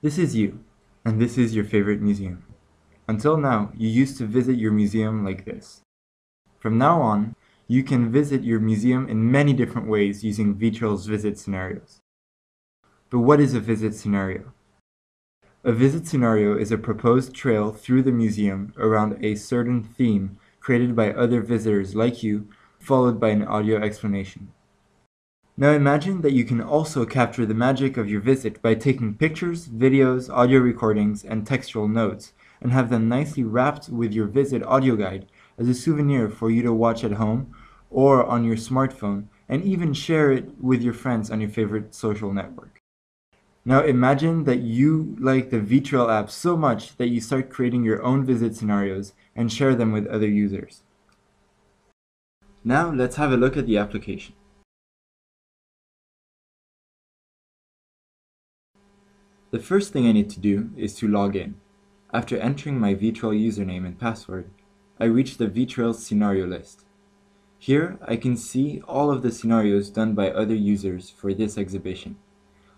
This is you, and this is your favorite museum. Until now, you used to visit your museum like this. From now on, you can visit your museum in many different ways using Vitrail's visit scenarios. But what is a visit scenario? A visit scenario is a proposed trail through the museum around a certain theme created by other visitors like you, followed by an audio explanation. Now imagine that you can also capture the magic of your visit by taking pictures, videos, audio recordings, and textual notes, and have them nicely wrapped with your visit audio guide as a souvenir for you to watch at home or on your smartphone, and even share it with your friends on your favorite social network. Now imagine that you like the Vitrail app so much that you start creating your own visit scenarios and share them with other users. Now let's have a look at the application. The first thing I need to do is to log in. After entering my Vitrail username and password, I reach the Vitrail scenario list. Here I can see all of the scenarios done by other users for this exhibition.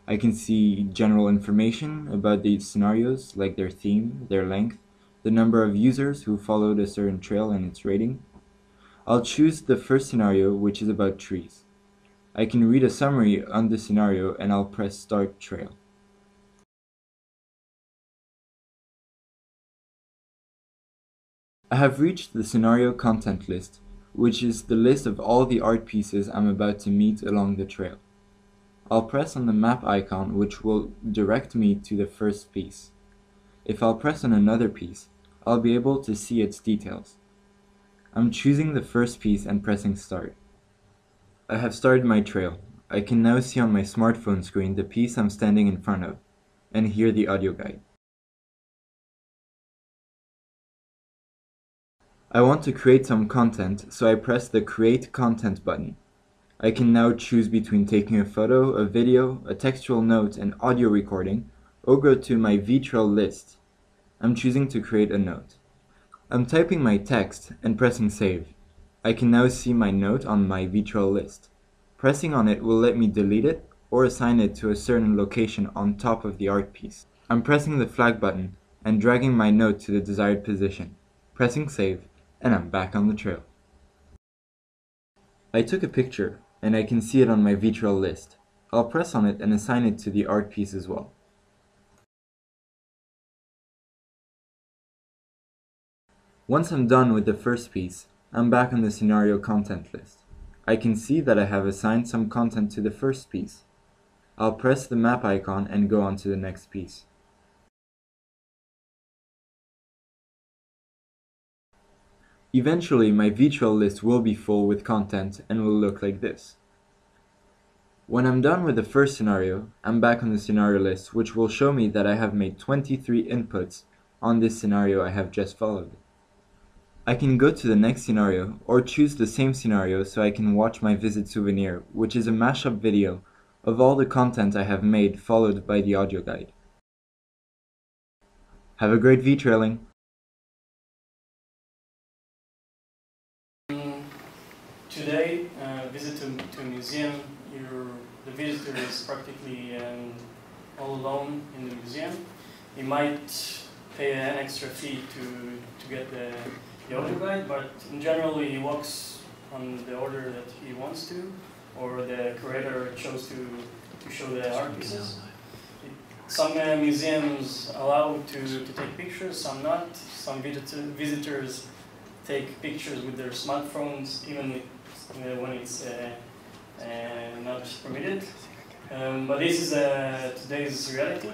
I can see general information about these scenarios, like their theme, their length, the number of users who followed a certain trail and its rating. I'll choose the first scenario, which is about trees. I can read a summary on the scenario and I'll press Start Trail. I have reached the scenario content list, which is the list of all the art pieces I'm about to meet along the trail. I'll press on the map icon, which will direct me to the first piece. If I'll press on another piece, I'll be able to see its details. I'm choosing the first piece and pressing Start. I have started my trail. I can now see on my smartphone screen the piece I'm standing in front of, and hear the audio guide. I want to create some content, so I press the Create Content button. I can now choose between taking a photo, a video, a textual note, and audio recording, or go to my Vitrail list. I'm choosing to create a note. I'm typing my text and pressing Save. I can now see my note on my Vitrail list. Pressing on it will let me delete it or assign it to a certain location on top of the art piece. I'm pressing the flag button and dragging my note to the desired position. Pressing Save, and I'm back on the trail. I took a picture, and I can see it on my Vitrail list. I'll press on it and assign it to the art piece as well. Once I'm done with the first piece, I'm back on the scenario content list. I can see that I have assigned some content to the first piece. I'll press the map icon and go on to the next piece. Eventually, my Vitrail list will be full with content and will look like this. When I'm done with the first scenario, I'm back on the scenario list, which will show me that I have made 23 inputs on this scenario I have just followed. I can go to the next scenario or choose the same scenario so I can watch my visit souvenir, which is a mashup video of all the content I have made followed by the audio guide. Have a great Vitrailing! Today, visit to a museum, the visitor is practically all alone in the museum. He might pay an extra fee to get the audio guide, but in general he walks on the order that he wants to, or the curator chose to show the art pieces. Some museums allow to take pictures, some not. Some visitors take pictures with their smartphones, even when it's not permitted. But this is today's reality,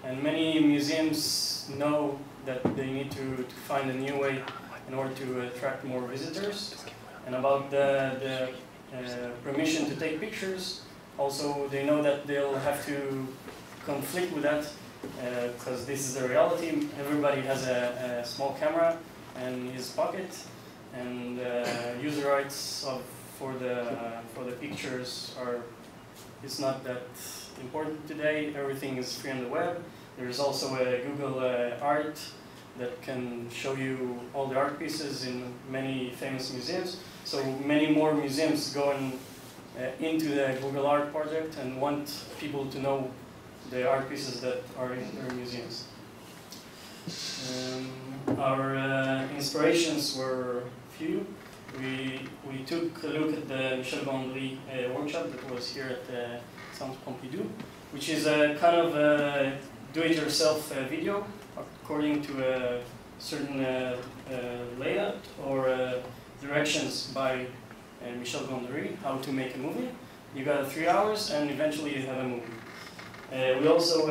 and many museums know that they need to find a new way in order to attract more visitors. And about the permission to take pictures, also they know that they'll have to conflict with that, because this is the reality. Everybody has a small camera in his pocket, and user rights for the pictures is not that important today. Everything is free on the web. There's also a Google Art that can show you all the art pieces in many famous museums. So many more museums go into the Google Art project and want people to know the art pieces that are in their museums. Our inspirations were few. We took a look at the Michel Gondry workshop that was here at the Centre Pompidou, which is a kind of a do-it-yourself video according to a certain layout or directions by Michel Gondry, how to make a movie. You got 3 hours and eventually you have a movie. We also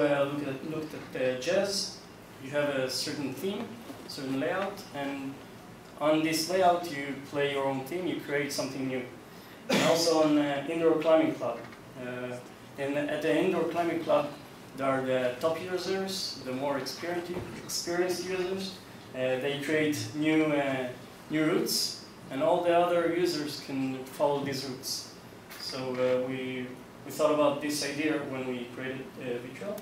looked at jazz. You have a certain theme, certain layout, and on this layout you play your own theme, you create something new. And also on indoor climbing club. At the indoor climbing club there are the top users, the more experienced users. They create new routes, and all the other users can follow these routes. So we thought about this idea when we created Vitrail.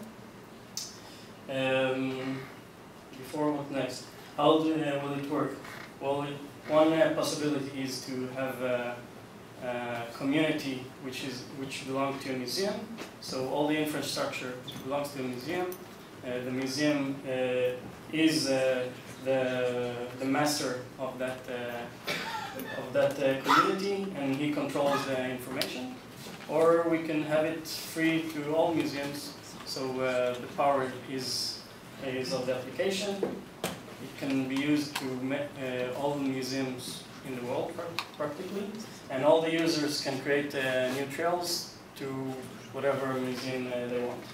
Before, what next? How will it work? Well, one possibility is to have a community which belongs to a museum. So all the infrastructure belongs to a museum. The museum is the master of that community, and he controls the information. Or we can have it free to all museums. So the power is of the application. It can be used to all the museums in the world practically, and all the users can create new trails to whatever museum they want.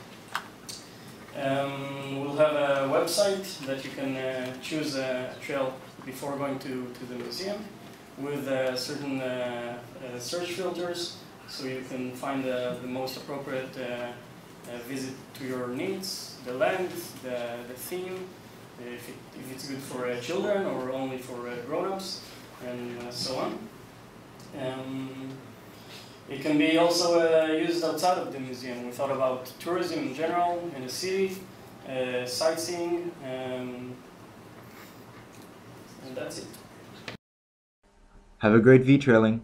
We'll have a website that you can choose a trail before going to the museum with certain search filters, so you can find the most appropriate visit to your needs, the length, the theme, if it's good for children or only for grown-ups, and so on. It can be also used outside of the museum. We thought about tourism in general in the city, sightseeing, and that's it. Have a great Vitrailing.